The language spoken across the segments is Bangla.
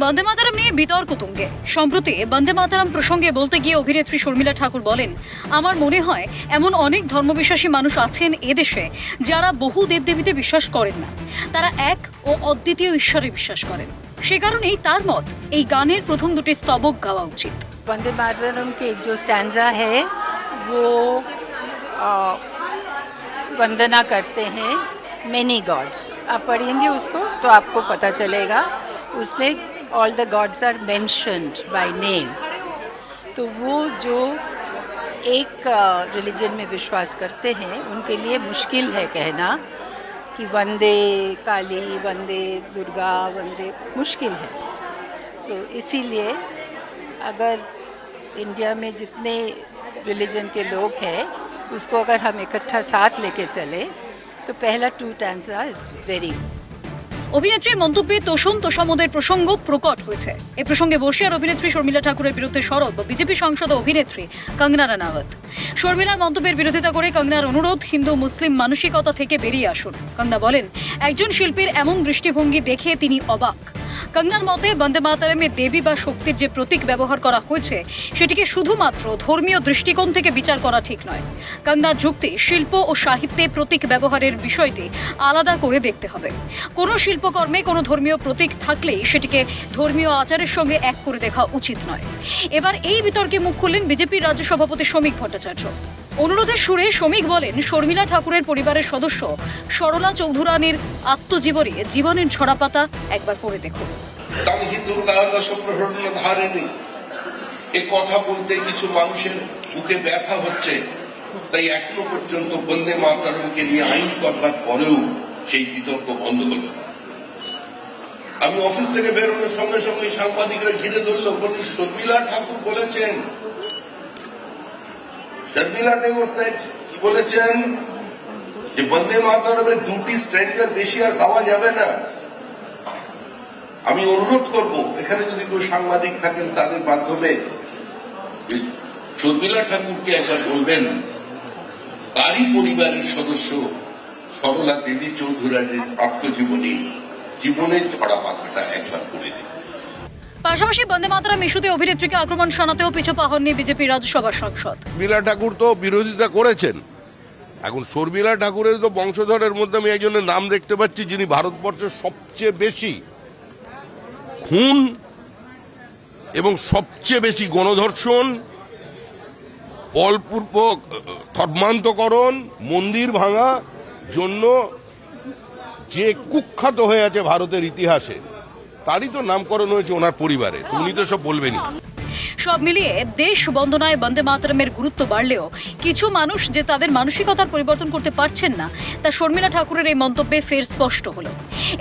বন্দে মাতরম নিয়ে বিতর্ক তুঙ্গে। সম্প্রতি বন্দে মাতরম প্রসঙ্গে বলতে গিয়ে অভিনেত্রী শর্মিলা ঠাকুর বলেন, আমার মনে হয় এমন অনেক ধর্মবিশ্বাসী মানুষ আছেন এদেশে যারা বহু দেবদেবীতে বিশ্বাস করেন না, তারা এক ও অদ্বিতীয় ঈশ্বরে বিশ্বাস করেন। সে কারণেই তার মত এই গানের প্রথম দুটি স্তবক গাওয়া উচিত। वंदे मातरम के जो स्टैंजा है वो वंदना करते हैं मेनी गॉड्स। आप पढ़ेंगे उसको तो आपको पता चलेगा, उसमें all the gods are mentioned by name. तो वो जो एक रिलीजन में विश्वास करते हैं उनके लिए मुश्किल है कहना कि वंदे काली, वंदे दुर्गा, वंदे, मुश्किल है। तो इसीलिए अगर इंडिया में जितने रिलीजन के लोग हैं उसको अगर हम इकट्ठा साथ लेके चले तो पहला 2 स्टैंजा इज वेरी। অভিনেত্রীর মন্তব্যে তোষণ তোষামোদের প্রসঙ্গ প্রকট হয়েছে। এই প্রসঙ্গে বর্ষিয়ার অভিনেত্রী শর্মিলা ঠাকুরের বিরুদ্ধে সরব বিজেপি সাংসদ অভিনেত্রী কঙ্গনা রানাওয়াত। শর্মিলার মন্তব্যের বিরোধিতা করে কঙ্গনার অনুরোধ, হিন্দু মুসলিম মানসিকতা থেকে বেরিয়ে আসুন। কঙ্গনা বলেন, একজন শিল্পীর এমন দৃষ্টিভঙ্গি দেখে তিনি অবাক। কঙ্গনার মতে বন্দে মাতরমে দেবী বা শক্তির যে প্রতীক ব্যবহার করা হয়েছে সেটিকে শুধুমাত্র ধর্মীয় দৃষ্টিকোণ থেকে বিচার করা ঠিক নয়। কঙ্গনার যুক্তি, শিল্প ও সাহিত্যে প্রতীক ব্যবহারের বিষয়টি আলাদা করে দেখতে হবে। কোনো শিল্পকর্মে কোনো ধর্মীয় প্রতীক থাকলেই সেটিকে ধর্মীয় আচারের সঙ্গে এক করে দেখা উচিত নয়। এবার এই বিতর্কে মুখ খুললেন বিজেপির রাজ্য সভাপতি শ্রমিক ভট্টাচার্য। অনুরোধের সুরে শ্রমিক বলেন, শর্মিলা ঠাকুরের পরিবারের সদস্য সরলা চৌধুরানীর আত্মজীবনী জীবনের ছড়াপাতা একবার পড়ে দেখুন। এই কথা বলতে কিছু মানুষের বুকে ব্যথা হচ্ছে, তাই এখনো পর্যন্ত বন্দে মাতরমকে নিয়ে আইন করবার পরেও সেই বিতর্ক বন্ধ হল। আমি অফিস থেকে বেরোনোর সঙ্গে সঙ্গে সাংবাদিকরা ঘিরে ধরলো, বলি শর্মিলা ঠাকুর বলেছেন, শর্মিলা ঠাকুর স্যার বলেছেন যে বন্দে মাতরমের 2টি স্ট্যান্ডার বেশি আর গাওয়া যাবে না। আমি অনুরোধ করব, এখানে যদি কেউ সাংবাদিক থাকেন তাদের মাধ্যমে শর্মিলা ঠাকুরকে একবার বলবেন তারই পরিবারের সদস্য সরলা দেবী চৌধুরানীর আত্মজীবনী জীবনের ছড়া পাতাটা একবার পড়ে দিন। পাশাপাশি বন্দে মাতরম ইস্যুতে অভিনেত্রীকে আক্রমণ শানাতেও পিছু পা হননি বিজেপির রাজ্যসভার সাংসদ। শর্মিলা ঠাকুর তো বিরোধিতা করেছেন। এখন শর্মিলা ঠাকুরের তো বংশধরের মধ্যে আমি একজনের নাম দেখতে পাচ্ছি যিনি ভারতবর্ষের সবচেয়ে বেশি খুন এবং সবচেয়ে বেশি গণধর্ষণ, বলপূর্বক ধর্মান্তকরণ, মন্দির ভাঙা জন্য যে কুখ্যাত হয়ে আছে ভারতের ইতিহাসে, তারই তো নামকরণ হয়েছে ওনার পরিবারে। উনি তো সব বলবেনই। সব মিলিয়ে দেশ বন্দনায় বন্দে মাতরমের গুরুত্ব বাড়লেও কিছু মানুষ যে তাদের মানসিকতার পরিবর্তন করতে পারছেন না, তা শর্মিলা ঠাকুরের এই মন্তব্যে ফের স্পষ্ট হলো।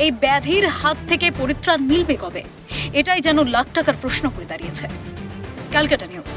এই ব্যাধির হাত থেকে পরিত্রাণ মিলবে কবে? এটাই যেন লাখ টাকার প্রশ্ন হয়ে দাঁড়িয়েছে। ক্যালকাটা নিউজ।